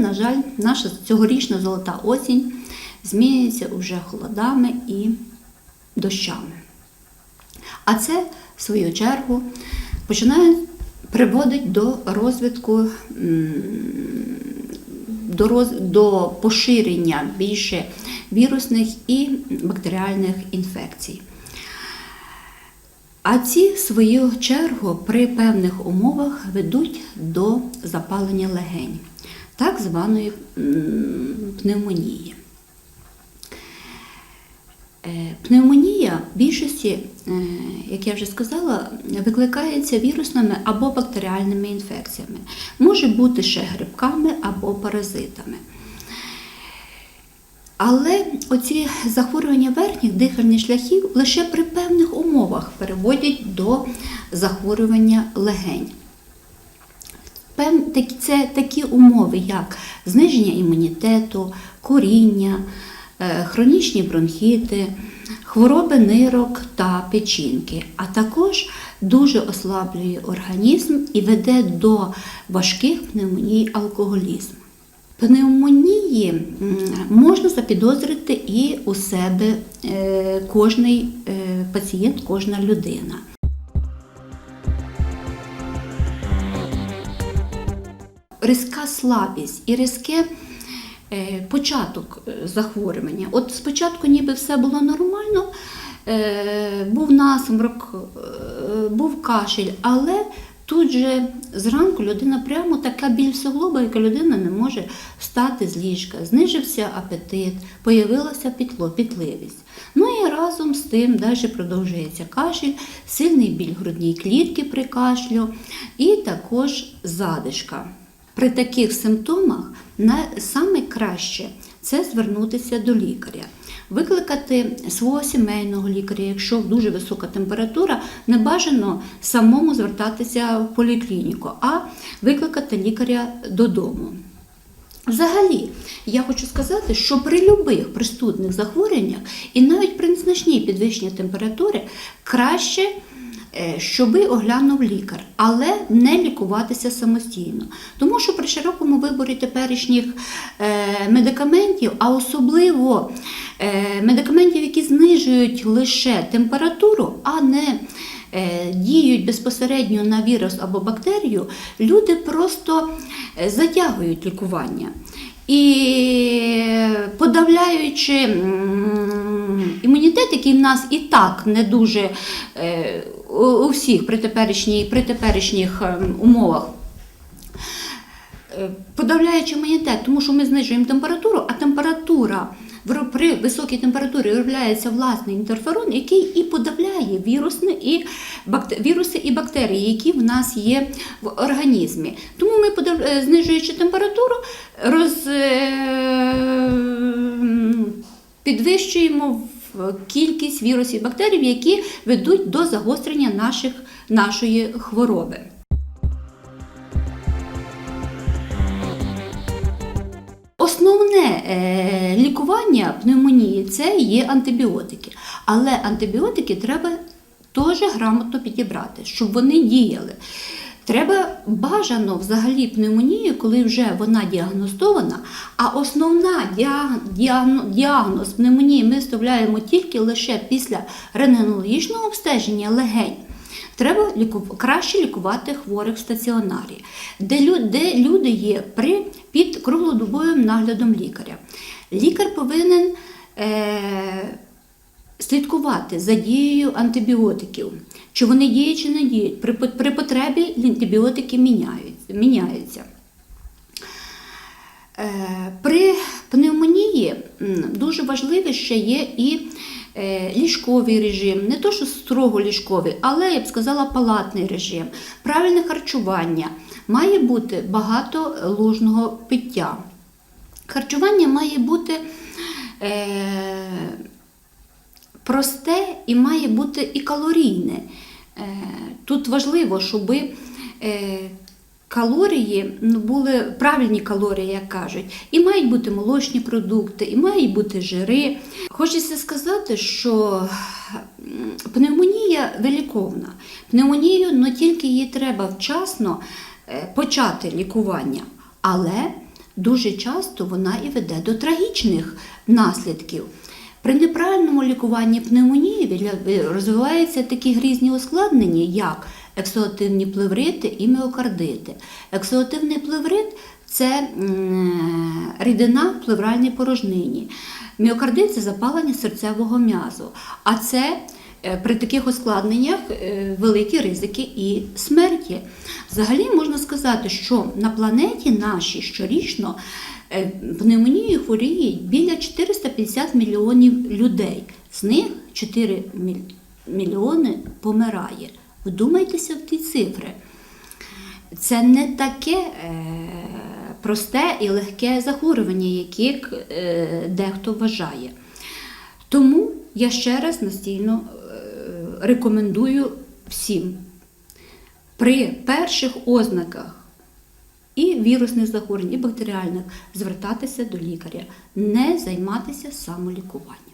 На жаль, наша цьогорічна золота осінь змінюється вже холодами і дощами. А це, в свою чергу, приводить до розвитку, до поширення більше вірусних і бактеріальних інфекцій. А ці, в свою чергу, при певних умовах ведуть до запалення легень, так званої пневмонії. Пневмонія в більшості, як я вже сказала, викликається вірусними або бактеріальними інфекціями. Може бути ще грибками або паразитами. Але оці захворювання верхніх дихальних шляхів лише при певних умовах переводять до захворювання легень. Це такі умови, як зниження імунітету, куріння, хронічні бронхіти, хвороби нирок та печінки, а також дуже ослаблює організм і веде до важких пневмоній, алкоголізму. Пневмонії можна запідозрити і у себе кожний пацієнт, кожна людина. Різка слабість і різке початок захворювання. От спочатку ніби все було нормально, був насморк, був кашель, але тут же зранку людина прямо така біль в суглобах, яка людина не може встати з ліжка. Знижився апетит, появилася пітливість. Ну і разом з тим далі продовжується кашель, сильний біль грудній клітки при кашлю і також задишка. При таких симптомах саме краще це звернутися до лікаря. Викликати свого сімейного лікаря, якщо дуже висока температура, не бажано самому звертатися в поліклініку, а викликати лікаря додому. Взагалі, я хочу сказати, що при будь-яких простудних захворюваннях і навіть при незначній підвищенні температури краще, щоби оглянув лікар, але не лікуватися самостійно. Тому що при широкому виборі теперішніх медикаментів, а особливо медикаментів, які знижують лише температуру, а не діють безпосередньо на вірус або бактерію, люди просто затягують лікування. І подавляючи імунітет, який в нас і так не дуже у всіх при теперішніх умовах, подавляючи імунітет, тому що ми знижуємо температуру, а температура при високій температурі виробляється власний інтерферон, який і подавляє віруси і бактерії, які в нас є в організмі. Тому ми, знижуючи температуру, підвищуємо кількість вірусів і бактерій, які ведуть до загострення нашої хвороби. Основне лікування пневмонії – це є антибіотики. Але антибіотики треба теж грамотно підібрати, щоб вони діяли. Треба бажано взагалі пневмонію, коли вже вона діагностована, а основна діагноз пневмонії ми вставляємо тільки лише після рентгенологічного обстеження легень. Треба краще лікувати хворих в стаціонарі, де люди є під круглодобовим наглядом лікаря. Лікар повинен слідкувати за дією антибіотиків, чи вони діють, чи не діють. При потребі антибіотики міняються. При пневмонії дуже важливий ще є і ліжковий режим, не то що строго ліжковий, але, я б сказала, палатний режим, правильне харчування, має бути багато лужного пиття. Харчування має бути просте і має бути і калорійне. Тут важливо, щоб калорії були правильні калорії, як кажуть. І мають бути молочні продукти, і мають бути жири. Хочеться сказати, що пневмонія виліковна. Пневмонію, тільки її треба вчасно почати лікування. Але дуже часто вона і веде до трагічних наслідків. При неправильному лікуванні пневмонії розвиваються такі грізні ускладнення, як ексудативні плеврити і міокардити. Ексудативний плеврит – це рідина в плевральній порожнині. Міокардит – це запалення серцевого м'язу. А це при таких ускладненнях великі ризики і смерті. Взагалі можна сказати, що на планеті нашій щорічно пневмонією хворіють біля 450 мільйонів людей. З них 4 мільйони помирає. Вдумайтеся в ті цифри. Це не таке просте і легке захворювання, яке дехто вважає. Тому я ще раз настійно рекомендую всім при перших ознаках і вірусних захворювань, і бактеріальних звертатися до лікаря, не займатися самолікуванням.